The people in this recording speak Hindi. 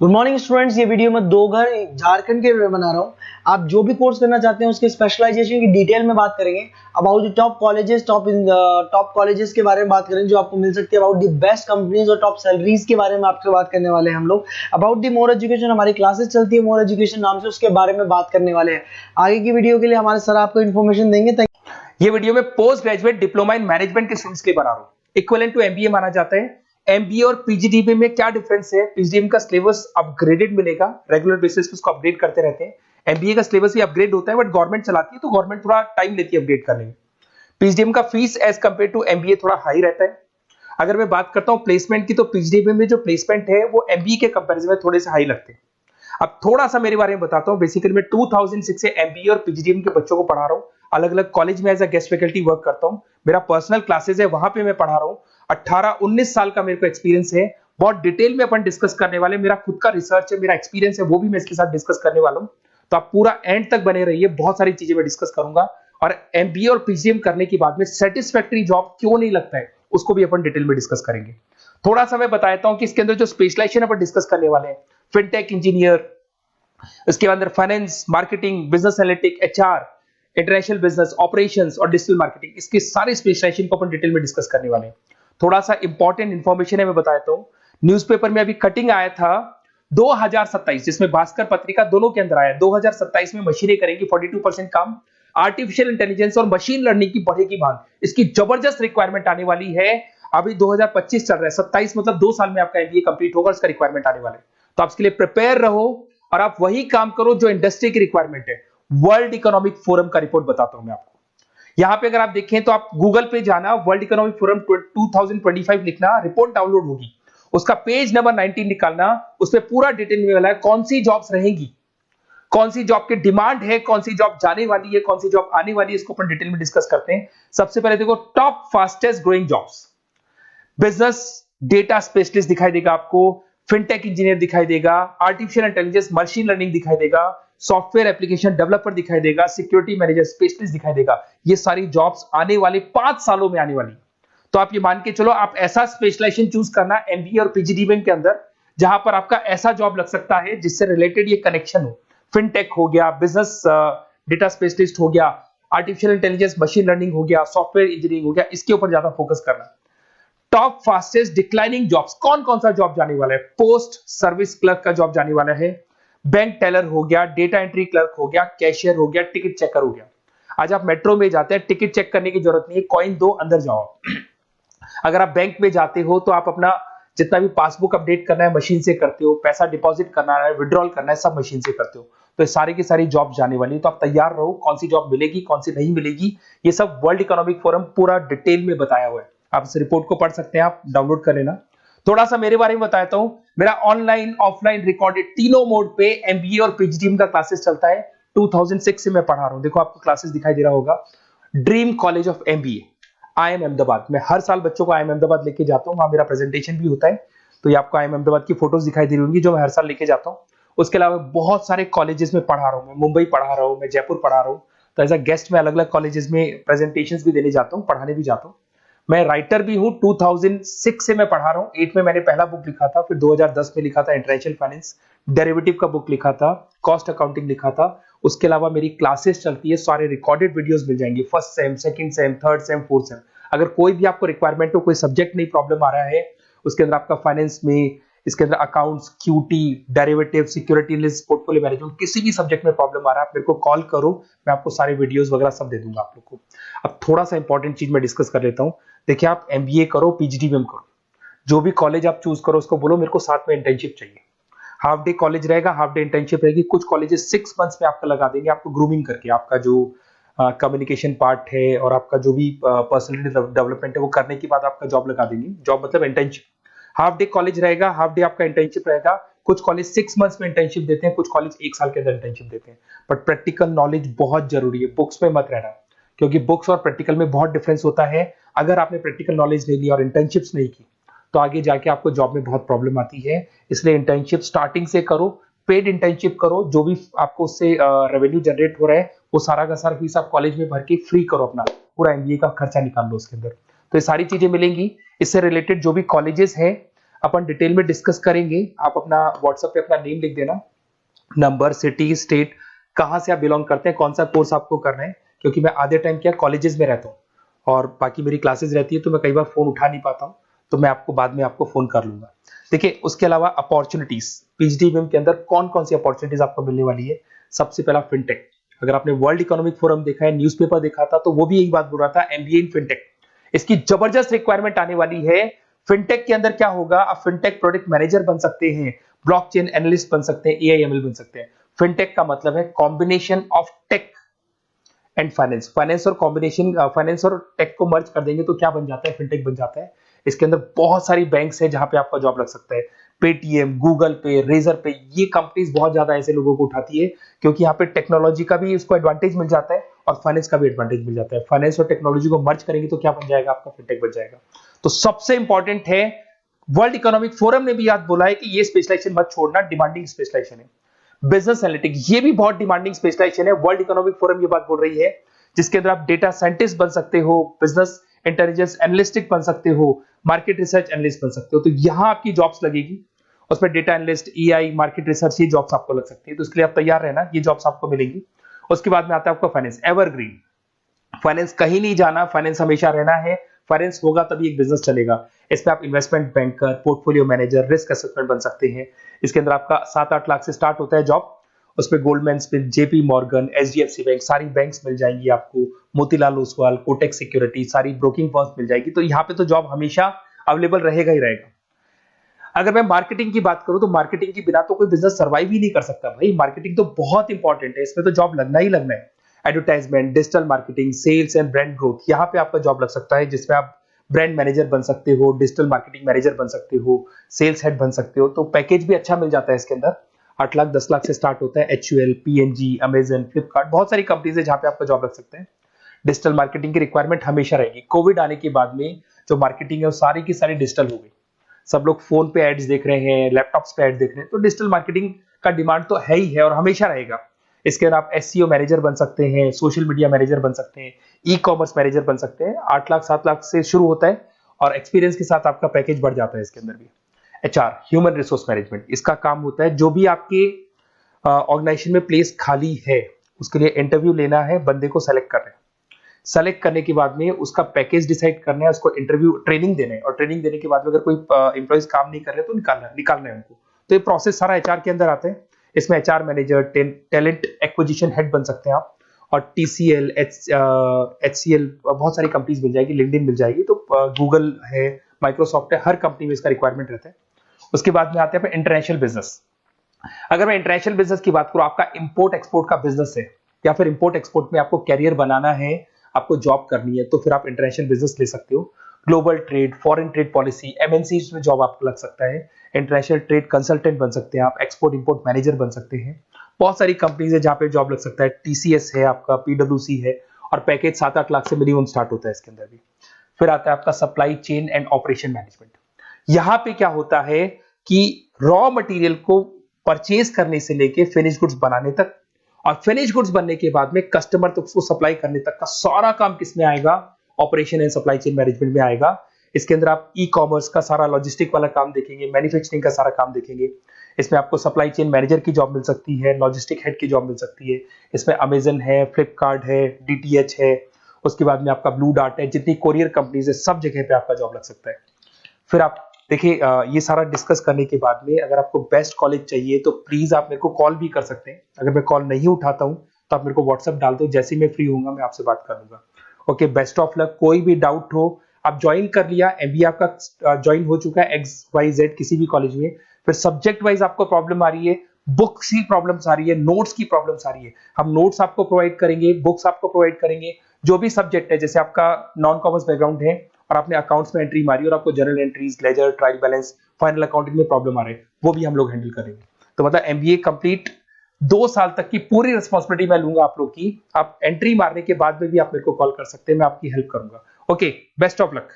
Good morning students. ये वीडियो मैं दो घर झारखंड के बना रहा हूँ। आप जो भी कोर्स करना चाहते हैं उसके स्पेशलाइजेशन की डिटेल में बात करेंगे। अबाउट द टॉप कॉलेजेस के बारे में बात करेंगे जो आपको मिल सकती है। अबाउट द बेस्ट कंपनीज और टॉप सैलरीज के बारे में आपसे बात करने वाले हैं हम लोग। अबाउट द मोर एजुकेशन, हमारी क्लासेस चलती है मोर एजुकेशन नाम से, उसके बारे में बात करने वाले हैं। आगे की वीडियो के लिए हमारे सर आपको इन्फॉर्मेशन देंगे। ये वीडियो में post graduate diploma in management के स्टूडेंट्स के लिए बना रहा हूँ। इक्विवेलेंट टू एमबीए माना जाता है। एमबीए और पीजीडीबी में क्या डिफरेंस है? पीजीडीबी का सिलेबस अपग्रेडेड मिलेगा, रेगुलर बेसिस पे उसको अपडेट करते रहते हैं। एमबीए का सिलेबस भी अपग्रेड होता है, बट गवर्नमेंट चलाती है तो गवर्नमेंट थोड़ा टाइम लेती है अपडेट करने में। पीजीडीबी का fees as compare to MBA थोड़ा हाई रहता है। अगर मैं बात करता हूँ प्लेसमेंट की, तो पीजीडीबी में जो प्लेसमेंट है वो एमबीए के कंपेरिजन में थोड़े से हाई लगते हैं। अब थोड़ा सा मेरे बारे में बताता हूँ। बेसिकली मैं 2006 से एमबीए और पीजीडीबी के बच्चों को पढ़ा रहा हूँ। अलग अलग कॉलेज में as a guest faculty work करता हूँ। मेरा पर्सनल क्लासेस है, वहां पे मैं पढ़ा रहा हूँ। 18-19 साल का मेरे को एक्सपीरियंस है। बहुत डिटेल में अपन डिस्कस करने वाले। मेरा खुद का रिसर्च है, मेरा एक्सपीरियंस है, वो भी मैं इसके साथ डिस्कस करने वाला हूँ। तो आप पूरा एंड तक बने रहिए, बहुत सारी चीजें मैं डिस्कस करूंगा। और एमबीए और पीजीडीबी करने के बाद में सेटिस्फैक्टरी जॉब क्यों नहीं लगता है, उसको भी अपन डिटेल में डिस्कस करेंगे। थोड़ा सा मैं बताता हूँ कि इसके अंदर जो स्पेशलाइजेशन अपन डिस्कस करने वाले हैं, फिनटेक इंजीनियर, इसके अंदर finance, marketing, business analytic, HR, international business, operations और डिजिटल मार्केटिंग, इसके सारे स्पेशलाइजेशन को अपन डिटेल में डिस्कस करने वाले हैं। थोड़ा सा इंपॉर्टेंट इंफॉर्मेशन है, मैं बताता हूं। न्यूज़पेपर में अभी कटिंग आया था 2027, जिसमें भास्कर पत्रिका दोनों के अंदर आया। 2027 में मशीनें करेंगी 42% काम। आर्टिफिशियल इंटेलिजेंस और मशीन लर्निंग की बढ़ेगी मांग, इसकी जबरदस्त रिक्वायरमेंट आने वाली है। अभी 2025 चल रहा है, 27 मतलब 2 साल में आपका एमबीए कंप्लीट होगा, इसका रिक्वायरमेंट आने वाला है। तो आप इसके लिए प्रिपेयर रहो और आप वही काम करो जो इंडस्ट्री की रिक्वायरमेंट है। वर्ल्ड इकोनॉमिक फोरम का रिपोर्ट बताता हूं मैं आपको। यहां पे अगर आप देखें तो आप गूगल पे जाना, वर्ल्ड इकोनॉमिक फोरम 2025 लिखना, रिपोर्ट डाउनलोड होगी। उसका पेज नंबर 19 निकालना, उसमें पूरा डिटेल में है कौन सी जॉब्स रहेंगी, कौन सी जॉब की डिमांड है, कौन सी जॉब जाने वाली है, कौन सी जॉब आने वाली है। इसको अपन डिटेल में डिस्कस करते हैं। सबसे पहले देखो, top fastest growing jobs. Business data specialist दिखाई देगा आपको, फिनटेक इंजीनियर दिखाई देगा, आर्टिफिशियल इंटेलिजेंस मशीन लर्निंग दिखाई देगा, सॉफ्टवेयर एप्लीकेशन डेवलपर दिखाई देगा, सिक्योरिटी मैनेजर स्पेशलिस्ट दिखाई देगा। ये सारी जॉब्स आने वाले 5 सालों में आने वाली। तो आप ये मान के चलो, आप ऐसा स्पेशलाइजेशन चूज करना एमबीए और पीजीडीबी के अंदर, जहां पर आपका ऐसा जॉब लग सकता है जिससे रिलेटेड ये कनेक्शन हो। फिनटेक हो गया, बिजनेस डेटा स्पेशलिस्ट हो गया, आर्टिफिशियल इंटेलिजेंस मशीन लर्निंग हो गया, सॉफ्टवेयर इंजीनियरिंग हो गया, इसके ऊपर ज्यादा फोकस करना। टॉप फास्टेस्ट डिक्लाइनिंग जॉब्स, कौन कौन सा जॉब जाने वाला है? पोस्ट सर्विस क्लर्क का जॉब जाने वाला है, बैंक टेलर हो गया, डेटा एंट्री क्लर्क हो गया, कैशियर हो गया, टिकट चेकर हो गया। आज आप मेट्रो में जाते हैं, टिकट चेक करने की जरूरत नहीं है, कॉइन दो अंदर जाओ। अगर आप बैंक में जाते हो तो आप अपना जितना भी पासबुक अपडेट करना है मशीन से करते हो, पैसा डिपॉजिट करना है, विड्रॉल करना है, सब मशीन से करते हो। तो सारी की सारी जॉब जाने वाली है। तो आप तैयार रहो, कौन सी जॉब मिलेगी, कौन सी नहीं मिलेगी, ये सब वर्ल्ड इकोनॉमिक फोरम पूरा डिटेल में बताया हुआ है। आप इस रिपोर्ट को पढ़ सकते हैं, आप डाउनलोड कर लेना। थोड़ा सा मेरे बारे में बताता हूं। मेरा ऑनलाइन ऑफलाइन रिकॉर्डेड तीनों मोड पे एमबीए और पीजीडीबी का क्लासेस चलता है। 2006 से मैं पढ़ा रहा हूं। देखो आपको क्लासेस दिखाई दे रहा होगा, dream college of MBA, IIM Ahmedabad. मैं हर साल बच्चों को आईएम अहमदाबाद लेके जाता हूं, वहां मेरा प्रेजेंटेशन भी होता है। तो ये आपको आईएम अहमदाबाद की फोटोज दिखाई दे रही होंगी जो मैं हर साल लेके जाता हूं। उसके अलावा बहुत सारे कॉलेजेस में पढ़ा रहा हूं। मैं मुंबई पढ़ा रहा हूं, मैं जयपुर पढ़ा रहा हूं। तो एज अ गेस्ट में अलग अलग कॉलेजेस में प्रेजेंटेशंस भी देने जाता हूं, पढ़ाने भी जाता हूं। मैं राइटर भी हूं। 2006 से मैं पढ़ा रहा हूं। 8 में मैंने पहला बुक लिखा था, फिर 2010 में लिखा था इंटरनेशनल फाइनेंस, डेरिवेटिव का बुक लिखा था, कॉस्ट अकाउंटिंग लिखा था। उसके अलावा मेरी क्लासेस चलती है, सारे रिकॉर्डेड वीडियोस मिल जाएंगे, first sem, second same, third same, fourth same. अगर कोई भी आपको रिक्वायरमेंट हो, कोई सब्जेक्ट नहीं प्रॉब्लम आ रहा है, उसके अंदर आपका फाइनेंस में, इसके अंदर accounts, QT, derivative, security list, portfolio management, किसी भी सब्जेक्ट में प्रॉब्लम आ रहा है, आप मेरे को कॉल करो, मैं आपको सारे वीडियोस वगैरह सब दे दूंगा आप लोग को। अब थोड़ा सा इंपॉर्टेंट चीज मैं डिस्कस कर लेता हूं। देखिए, आप एमबीए करो, पीजीडीबी करो, जो भी कॉलेज आप चूज करो, उसको बोलो मेरे को साथ में इंटर्नशिप चाहिए। हाफ डे कॉलेज रहेगा, हाफ डे इंटर्नशिप रहेगी। कुछ कॉलेजेस 6 मंथ्स में आपका लगा देंगे, आपको ग्रूमिंग करके, आपका जो कम्युनिकेशन पार्ट है और आपका जो भी पर्सनैलिटी डेवलपमेंट है वो करने के बाद आपका जॉब लगा देंगे। जॉब मतलब इंटर्नशिप। हाफ डे कॉलेज रहेगा, हाफ डे आपका इंटर्नशिप रहेगा। कुछ कॉलेज 6 मंथ्स में इंटर्नशिप देते हैं, कुछ कॉलेज 1 साल के अंदर इंटर्नशिप देते हैं। बट प्रैक्टिकल नॉलेज बहुत जरूरी है, बुक्स में मत रहना, क्योंकि बुक्स और प्रैक्टिकल में बहुत डिफरेंस होता है। अगर आपने प्रैक्टिकल नॉलेज नहीं ली और इंटर्नशिप्स नहीं की तो आगे जाके आपको जॉब में बहुत प्रॉब्लम आती है। इसलिए इंटर्नशिप स्टार्टिंग से करो, पेड इंटर्नशिप करो, जो भी आपको उससे रेवेन्यू जनरेट हो रहा है वो सारा का सारा फीस आप कॉलेज में भर के फ्री करो, अपना पूरा एमबीए का खर्चा निकाल लो उसके अंदर। तो ये सारी चीजें मिलेंगी। इससे रिलेटेड जो भी कॉलेजेस है, अपन डिटेल में डिस्कस करेंगे। आप अपना व्हाट्सएप पे अपना नेम लिख देना, नंबर, सिटी, स्टेट, कहाँ से आप बिलोंग करते हैं, कौन सा कोर्स आपको करना है, क्योंकि मैं आधे टाइम क्या कॉलेजेस में रहता हूँ और बाकी मेरी क्लासेस रहती है, तो मैं कई बार फोन उठा नहीं पाता हूँ, तो मैं आपको बाद में आपको फोन कर लूंगा। देखिए, उसके अलावा अपॉर्चुनिटीज, पीजीडीबीएम के अंदर कौन कौन सी अपॉर्चुनिटीज आपको मिलने वाली है। सबसे पहला फिनटेक। अगर आपने वर्ल्ड इकोनॉमिक फोरम देखा है, न्यूज़पेपर देखा था, तो वो भी यही बात बोल रहा था, एमबीए इन फिनटेक। इसकी जबरदस्त रिक्वायरमेंट आने वाली है। फिनटेक के अंदर क्या होगा, आप फिनटेक प्रोडक्ट मैनेजर बन सकते हैं, ब्लॉकचेन एनालिस्ट बन सकते हैं, एआईएमएल बन सकते हैं। फिनटेक का मतलब है combination of tech and finance. Finance और कॉम्बिनेशन, फाइनेंस और टेक को मर्ज कर देंगे तो क्या बन जाता है, फिनटेक बन जाता है। इसके अंदर बहुत सारी बैंक्स है जहां पे आपका जॉब लग सकता है। पेटीएम, गूगल पे, रेजर पे, ये कंपनीज बहुत ज्यादा ऐसे लोगों को उठाती है, क्योंकि यहाँ पे टेक्नोलॉजी का भी उसको एडवांटेज मिल जाता है और फाइनेंस का भी एडवांटेज मिल जाता है। फाइनेंस और टेक्नोलॉजी को मर्ज करेंगे तो क्या बन जाएगा, आपका फिनटेक बन जाएगा। तो सबसे इंपॉर्टेंट है, वर्ल्ड इकोनॉमिक फोरम ने भी याद बोला है कि ये स्पेशलाइजेशन मत छोड़ना, डिमांडिंग स्पेशलाइजेशन है। बिजनेस एनालिटिक, ये भी बहुत डिमांडिंग स्पेशलाइजेशन है। वर्ल्ड इकोनॉमिक फोरम ये बात बोल रही है, जिसके अंदर आप डेटा साइंटिस्ट बन सकते हो, बिजनेस इंटेलिजेंस एनालिस्टिक बन सकते हो, मार्केट रिसर्च एनालिस्ट बन सकते हो। तो यहां आपकी जॉब्स लगेगी, उसमें data analyst, EI, market research, ये जॉब्स आपको लग सकती है। तो इसके लिए आप तैयार रहना, ये जॉब्स आपको मिलेंगी। उसके बाद में आता है आपका फाइनेंस, एवरग्रीन। फाइनेंस कहीं नहीं जाना, फाइनेंस हमेशा रहना है। फाइनेंस होगा तभी एक बिजनेस चलेगा। इसमें आप investment banker, portfolio manager, risk assessment बन सकते हैं। इसके अंदर आपका 7-8 लाख से स्टार्ट होता है जॉब। उसमें Goldman Smith, JP Morgan, HDFC bank, सारी बैंक्स मिल जाएंगी आपको, मोतीलाल ओसवाल, कोटक सिक्योरिटी, सारी ब्रोकिंग फर्म्स मिल जाएगी। तो यहाँ पे तो जॉब हमेशा अवेलेबल रहेगा ही रहेगा। अगर मैं मार्केटिंग की बात करूं तो मार्केटिंग के बिना तो कोई बिजनेस सर्वाइव ही नहीं कर सकता भाई। मार्केटिंग तो बहुत इंपॉर्टेंट है, इसमें तो जॉब लगना ही लगना है। Advertisement, digital marketing, sales and brand growth, यहाँ पे आपका जॉब लग सकता है, जिसमें आप ब्रांड मैनेजर बन सकते हो, डिजिटल मार्केटिंग मैनेजर बन सकते हो, सेल्स हेड बन सकते हो। तो पैकेज भी अच्छा मिल जाता है इसके अंदर, 8 लाख 10 लाख से स्टार्ट होता है। एचयूएल, पीएनजी, अमेजन, फ्लिपकार्ट, बहुत सारी कंपनीज है जहां पे आपका जॉब लग सकते हैं। डिजिटल मार्केटिंग की रिक्वायरमेंट हमेशा रहेगी। कोविड आने के बाद में जो मार्केटिंग है वो सारी की सारी डिजिटल हो गई। सब लोग फोन पे एड्स देख रहे हैं, लैपटॉप्स पे एड्स देख रहे हैं, तो डिजिटल मार्केटिंग का डिमांड तो है ही है और हमेशा रहेगा। इसके अंदर आप एसईओ मैनेजर बन सकते हैं, सोशल मीडिया मैनेजर बन सकते हैं, ई कॉमर्स मैनेजर बन सकते हैं। 8 लाख 7 लाख से शुरू होता है और एक्सपीरियंस के साथ आपका पैकेज बढ़ जाता है इसके अंदर भी। एचआर, ह्यूमन रिसोर्स मैनेजमेंट, इसका काम होता है जो भी आपके ऑर्गेनाइजेशन में प्लेस खाली है उसके लिए इंटरव्यू लेना है, बंदे को सेलेक्ट करना है। सेलेक्ट करने के बाद में उसका पैकेज डिसाइड करना है, उसको इंटरव्यू ट्रेनिंग देना है और ट्रेनिंग देने के बाद में अगर कोई एम्प्लॉइज काम नहीं कर रहे तो निकालना है उनको। तो ये प्रोसेस सारा एचआर के अंदर आता है। इसमें HR manager, talent acquisition head बन सकते हैं आप, और टीसीएल, एचसीएल, बहुत सारी कंपनीज मिल जाएगी, लिंक्डइन मिल जाएगी, तो गूगल है, माइक्रोसॉफ्ट है, हर कंपनी में इसका रिक्वायरमेंट रहता है। उसके बाद में आते हैं इंटरनेशनल बिजनेस। अगर मैं इंटरनेशनल बिजनेस की बात करूं, आपका इंपोर्ट एक्सपोर्ट का बिजनेस है या फिर इंपोर्ट एक्सपोर्ट में आपको कैरियर बनाना है, आपको जॉब करनी है, तो फिर आप इंटरनेशनल बिजनेस ले सकते हो। Global trade, foreign trade policy, MNCs में जॉब आपको लग सकता है। इंटरनेशनल ट्रेड कंसल्टेंट बन सकते हैं आप, एक्सपोर्ट इंपोर्ट मैनेजर बन सकते हैं। बहुत सारी कंपनीज है जहां पे जॉब लग सकता है। टीसीएस है आपका, पीडब्ल्यूसी है, और पैकेज 7-8 लाख से मिनिमम स्टार्ट होता है इसके अंदर भी। फिर आता है आपका supply chain and operation management. यहां पे क्या होता है कि रॉ मटेरियल को परचेज करने से लेके फिनिश गुड्स बनाने तक, और फिनिश गुड्स बनने के बाद में कस्टमर तक उसको सप्लाई करने तक का सारा काम किसमें आएगा, operation and supply chain management में आएगा। इसके अंदर आप ई कॉमर्स का सारा लॉजिस्टिक वाला काम देखेंगे, मैन्युफैक्चरिंग का सारा काम देखेंगे। इसमें आपको सप्लाई चेन मैनेजर की जॉब मिल सकती है, लॉजिस्टिक हेड की जॉब मिल सकती है। इसमें अमेजन है, फ्लिपकार्ट है, डीटीएच है, उसके बाद में आपका ब्लू डार्ट है, जितनी कोरियर कंपनीज है सब जगह पे आपका जॉब लग सकता है। फिर आप देखिए, ये सारा डिस्कस करने के बाद में अगर आपको बेस्ट कॉलेज चाहिए तो प्लीज आप मेरे को कॉल भी कर सकते हैं। अगर मैं कॉल नहीं उठाता हूं तो आप मेरे को व्हाट्सएप डाल दो, जैसे ही मैं फ्री होऊंगा मैं आपसे बात करूंगा। Okay, best of luck. कोई भी डाउट हो, आप ज्वाइन कर लिया, एमबीए आपका ज्वाइन हो चुका है XYZ किसी भी कॉलेज में, फिर सब्जेक्ट वाइज आपको प्रॉब्लम आ रही है, बुक्स की प्रॉब्लम्स आ रही है, नोट्स की प्रॉब्लम्स आ रही है, हम नोट्स आपको प्रोवाइड करेंगे, बुक्स आपको प्रोवाइड करेंगे। जो भी सब्जेक्ट है, जैसे आपका नॉन कॉमर्स बैकग्राउंड है और आपने अकाउंट्स में एंट्री मारी और आपको general entries, ledger, trial balance, final accounting में प्रॉब्लम आ रहे हैं, वो भी हम लोग हैंडल करेंगे। तो मतलब एमबीए कंप्लीट 2 साल तक की पूरी रिस्पॉन्सिबिलिटी मैं लूंगा आप लोग की। आप एंट्री मारने के बाद में भी आप मेरे को कॉल कर सकते हैं, मैं आपकी हेल्प करूंगा। Okay, best of luck.